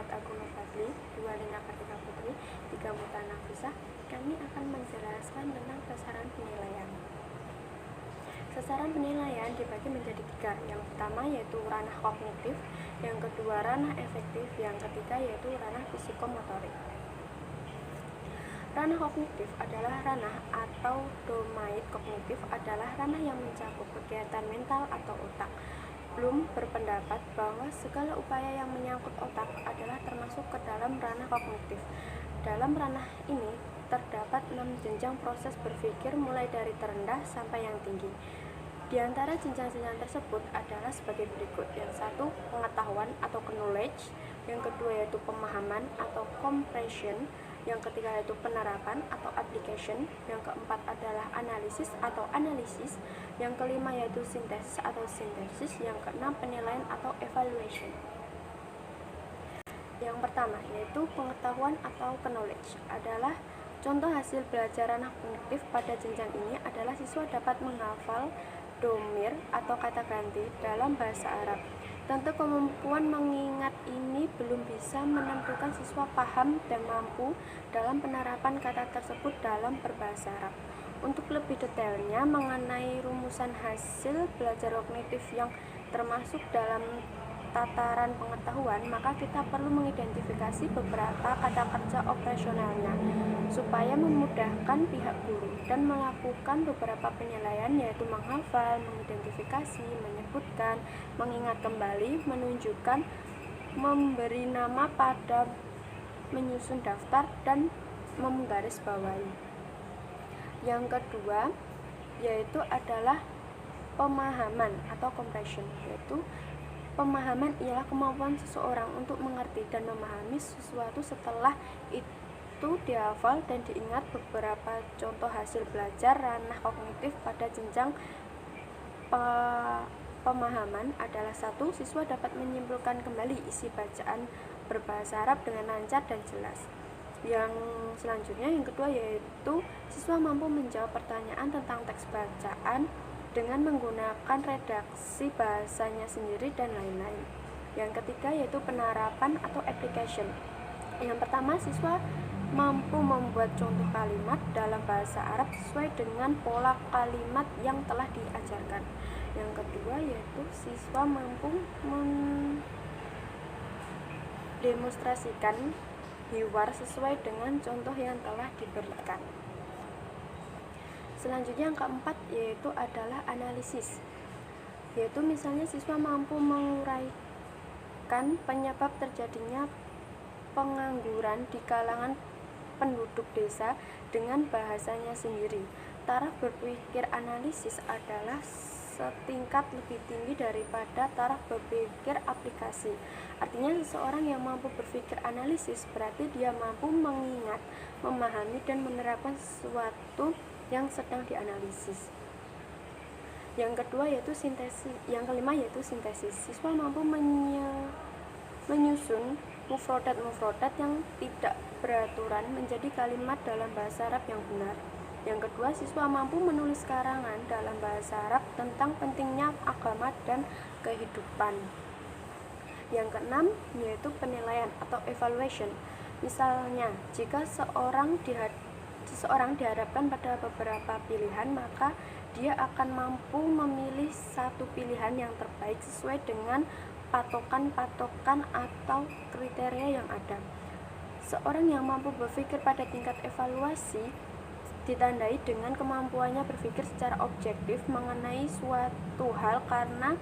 Muhammad Agung Nurfadli, 2 Lina Kartika Putri, 3 Muta Nafisah. Kami akan menjelaskan tentang sasaran penilaian. Sasaran penilaian dibagi menjadi 3. Yang pertama yaitu ranah kognitif, yang kedua ranah efektif, yang ketiga yaitu ranah psikomotorik. Ranah kognitif adalah ranah atau domain kognitif adalah ranah yang mencakup kegiatan mental atau otak. Bloom berpendapat bahwa segala upaya yang menyangkut otak adalah termasuk ke dalam ranah kognitif. Dalam ranah ini terdapat 6 jenjang proses berpikir mulai dari terendah sampai yang tinggi. Di antara jenjang-jenjang tersebut adalah sebagai berikut. Yang satu, pengetahuan atau knowledge. Yang kedua yaitu pemahaman atau comprehension. Yang ketiga yaitu penerapan atau application. Yang keempat adalah analisis atau analisis. Yang kelima yaitu sintesis atau sintesis. Yang keenam penilaian atau evaluation. Yang pertama yaitu pengetahuan atau knowledge adalah contoh hasil belajar ranah kognitif pada jenjang ini adalah siswa dapat menghafal domir atau kata ganti dalam bahasa Arab. Tentu kemampuan mengingat ini belum bisa menentukan siswa paham dan mampu dalam penerapan kata tersebut dalam berbahasa Arab. Untuk lebih detailnya mengenai rumusan hasil belajar kognitif yang termasuk dalam tataran pengetahuan, maka kita perlu mengidentifikasi beberapa kata kerja operasionalnya supaya memudahkan pihak guru dan melakukan beberapa penilaian yaitu menghafal, mengidentifikasi, menyebutkan, mengingat kembali, menunjukkan, memberi nama pada, menyusun daftar, dan menggarisbawahi. Yang kedua yaitu adalah pemahaman atau comprehension, yaitu pemahaman ialah kemampuan seseorang untuk mengerti dan memahami sesuatu setelah itu dihafal dan diingat. Beberapa contoh hasil belajar ranah kognitif pada jenjang pemahaman adalah 1. Siswa dapat menyimpulkan kembali isi bacaan berbahasa Arab dengan lancar dan jelas. Yang selanjutnya, yang kedua yaitu siswa mampu menjawab pertanyaan tentang teks bacaan dengan menggunakan redaksi bahasanya sendiri dan lain-lain. Yang ketiga yaitu penerapan atau application. Yang pertama, siswa mampu membuat contoh kalimat dalam bahasa Arab sesuai dengan pola kalimat yang telah diajarkan. Yang kedua yaitu siswa mampu mendemonstrasikan hiwar sesuai dengan contoh yang telah diberikan. Selanjutnya yang keempat yaitu adalah analisis, yaitu misalnya siswa mampu menguraikan penyebab terjadinya pengangguran di kalangan penduduk desa dengan bahasanya sendiri. Taraf berpikir analisis adalah setingkat lebih tinggi daripada taraf berpikir aplikasi. Artinya seseorang yang mampu berpikir analisis berarti dia mampu mengingat, memahami, dan menerapkan sesuatu yang sedang dianalisis. Yang kedua yaitu sintesis. Yang kelima yaitu sintesis. Siswa mampu menyusun mufrodat yang tidak beraturan menjadi kalimat dalam bahasa Arab yang benar. Yang kedua, siswa mampu menulis karangan dalam bahasa Arab tentang pentingnya agama dan kehidupan. Yang keenam yaitu penilaian atau evaluation. Misalnya, jika seseorang dihadapkan pada beberapa pilihan, maka dia akan mampu memilih satu pilihan yang terbaik sesuai dengan patokan-patokan atau kriteria yang ada. Seorang yang mampu berpikir pada tingkat evaluasi ditandai dengan kemampuannya berpikir secara objektif mengenai suatu hal karena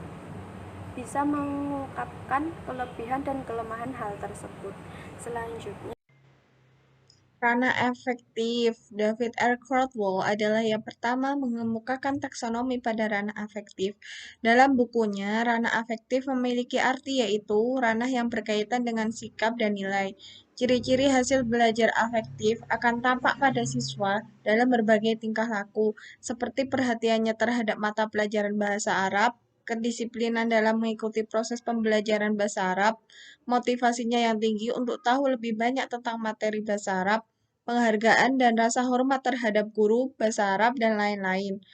bisa mengungkapkan kelebihan dan kelemahan hal tersebut. Selanjutnya, ranah efektif. David R. Caldwell adalah yang pertama mengemukakan taksonomi pada ranah afektif. Dalam bukunya, ranah afektif memiliki arti yaitu ranah yang berkaitan dengan sikap dan nilai. Ciri-ciri hasil belajar afektif akan tampak pada siswa dalam berbagai tingkah laku, seperti perhatiannya terhadap mata pelajaran bahasa Arab, kedisiplinan dalam mengikuti proses pembelajaran bahasa Arab, motivasinya yang tinggi untuk tahu lebih banyak tentang materi bahasa Arab, penghargaan dan rasa hormat terhadap guru, bahasa Arab, dan lain-lain.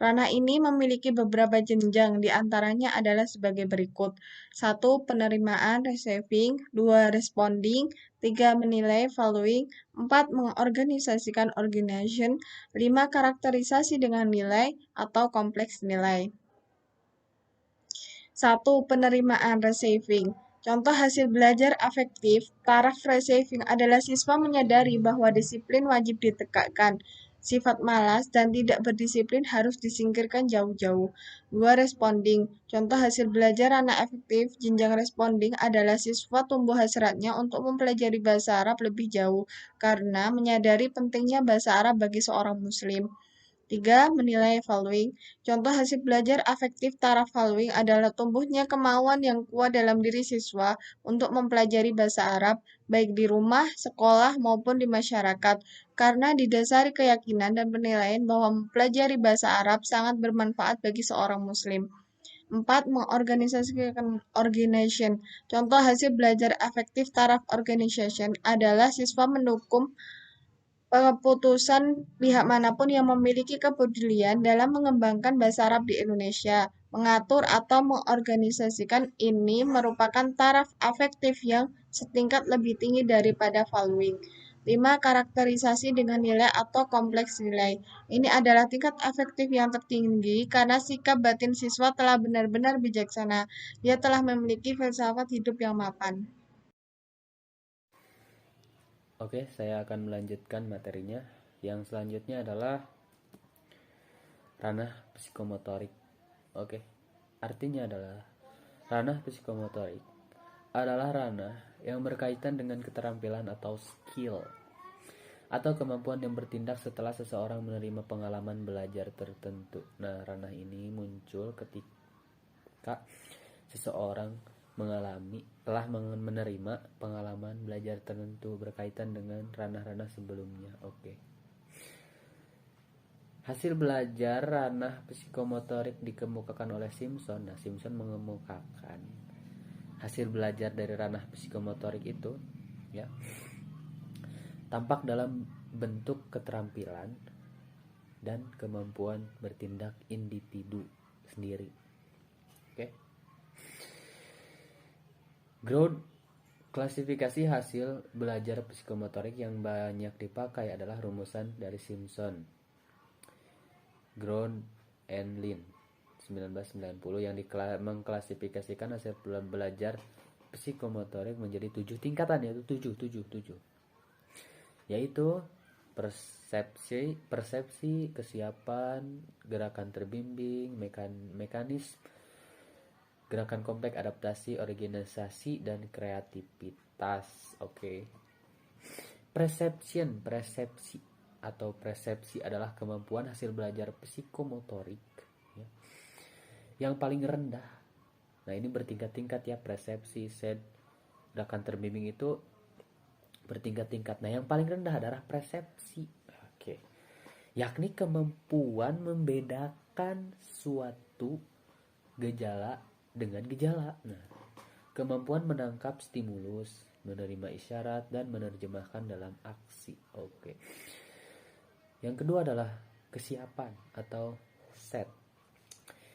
Ranah ini memiliki beberapa jenjang, di antaranya adalah sebagai berikut. 1. Penerimaan, receiving. 2. Responding. 3. Menilai, valuing. 4. Mengorganisasikan, organization. 5. Karakterisasi dengan nilai atau kompleks nilai. 1. Penerimaan, receiving. Contoh hasil belajar afektif, taraf receiving adalah siswa menyadari bahwa disiplin wajib ditegakkan. Sifat malas dan tidak berdisiplin harus disingkirkan jauh-jauh. 2. Responding. Contoh hasil belajar anak efektif, jenjang responding adalah siswa tumbuh hasratnya untuk mempelajari bahasa Arab lebih jauh karena menyadari pentingnya bahasa Arab bagi seorang muslim. 3. Menilai valuing. Contoh hasil belajar afektif taraf valuing adalah tumbuhnya kemauan yang kuat dalam diri siswa untuk mempelajari bahasa Arab, baik di rumah, sekolah, maupun di masyarakat, karena didasari keyakinan dan penilaian bahwa mempelajari bahasa Arab sangat bermanfaat bagi seorang muslim. 4. Mengorganisasikan organization. Contoh hasil belajar afektif taraf organization adalah siswa mendukung keputusan pihak manapun yang memiliki kepedulian dalam mengembangkan bahasa Arab di Indonesia. Mengatur atau mengorganisasikan ini merupakan taraf afektif yang setingkat lebih tinggi daripada valuing. 5. Karakterisasi dengan nilai atau kompleks nilai. Ini adalah tingkat afektif yang tertinggi karena sikap batin siswa telah benar-benar bijaksana. Dia telah memiliki filsafat hidup yang mapan. Oke, saya akan melanjutkan materinya. Yang selanjutnya adalah ranah psikomotorik. Oke, artinya adalah ranah psikomotorik adalah ranah yang berkaitan dengan keterampilan atau skill atau kemampuan yang bertindak setelah seseorang menerima pengalaman belajar tertentu. Nah, ranah ini muncul ketika seseorang telah menerima pengalaman belajar tertentu berkaitan dengan ranah-ranah sebelumnya. Oke. Hasil belajar ranah psikomotorik dikemukakan oleh Simpson. Nah, Simpson mengemukakan hasil belajar dari ranah psikomotorik itu ya tampak dalam bentuk keterampilan dan kemampuan bertindak individu sendiri. Oke. Growth klasifikasi hasil belajar psikomotorik yang banyak dipakai adalah rumusan dari Simpson, Ground and Lin 1990 yang mengklasifikasikan hasil belajar psikomotorik menjadi 7 tingkatan, yaitu 7 yaitu persepsi, kesiapan, gerakan terbimbing, mekanisme, gerakan kompleks, adaptasi, organisasi, dan kreativitas. Oke. Persepsi adalah kemampuan hasil belajar psikomotorik ya, yang paling rendah. Nah, ini bertingkat-tingkat ya, persepsi, gerakan terbimbing itu bertingkat-tingkat. Nah, yang paling rendah adalah persepsi. Oke. Yakni kemampuan membedakan suatu gejala dengan gejala. Nah, kemampuan menangkap stimulus, menerima isyarat, dan menerjemahkan dalam aksi. Oke. Yang kedua adalah kesiapan atau set.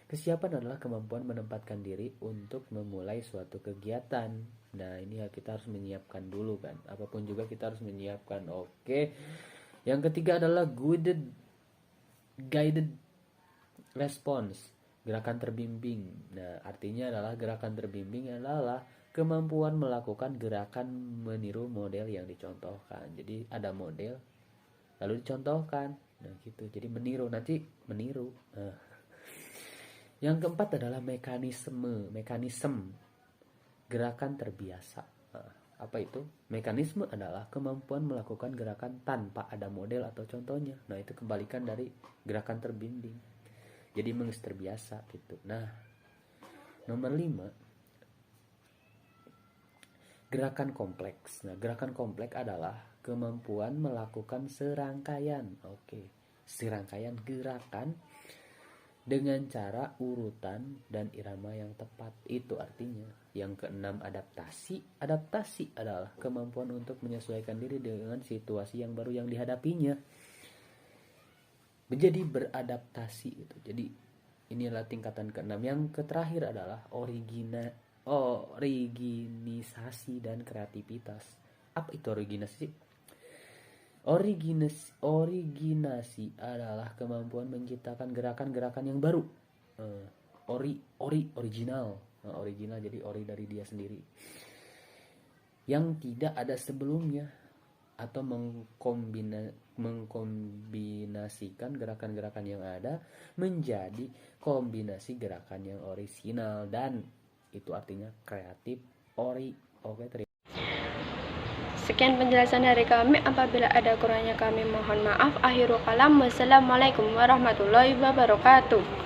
Kesiapan adalah kemampuan menempatkan diri untuk memulai suatu kegiatan. Nah, ini kita harus menyiapkan dulu kan. Apapun juga kita harus menyiapkan. Oke. Yang ketiga adalah guided response. Gerakan terbimbing. Nah, artinya adalah gerakan terbimbing adalah kemampuan melakukan gerakan meniru model yang dicontohkan. Jadi ada model lalu dicontohkan. Nah, gitu. Jadi meniru. Nah. Yang keempat adalah mekanisme gerakan terbiasa. Nah, apa itu? Mekanisme adalah kemampuan melakukan gerakan tanpa ada model atau contohnya. Nah, itu kebalikan dari gerakan terbimbing. Jadi terbiasa gitu. Nah, nomor 5, gerakan kompleks. Nah, gerakan kompleks adalah kemampuan melakukan serangkaian gerakan dengan cara urutan dan irama yang tepat. Itu artinya. Yang keenam, adaptasi adalah kemampuan untuk menyesuaikan diri dengan situasi yang baru yang dihadapinya. menjadi beradaptasi gitu. Jadi ini adalah tingkatan keenam. Yang terakhir adalah originisasi dan kreativitas. Apa itu originasi? Originasi adalah kemampuan menciptakan gerakan-gerakan yang baru. Original. Original jadi ori dari dia sendiri. Yang tidak ada sebelumnya, atau mengkombinasikan gerakan-gerakan yang ada menjadi kombinasi gerakan yang orisinal, dan itu artinya kreatif. Oke, terima. Sekian penjelasan dari kami. Apabila ada kurangnya kami mohon maaf. Akhirul kalam. Wassalamualaikum warahmatullahi wabarakatuh.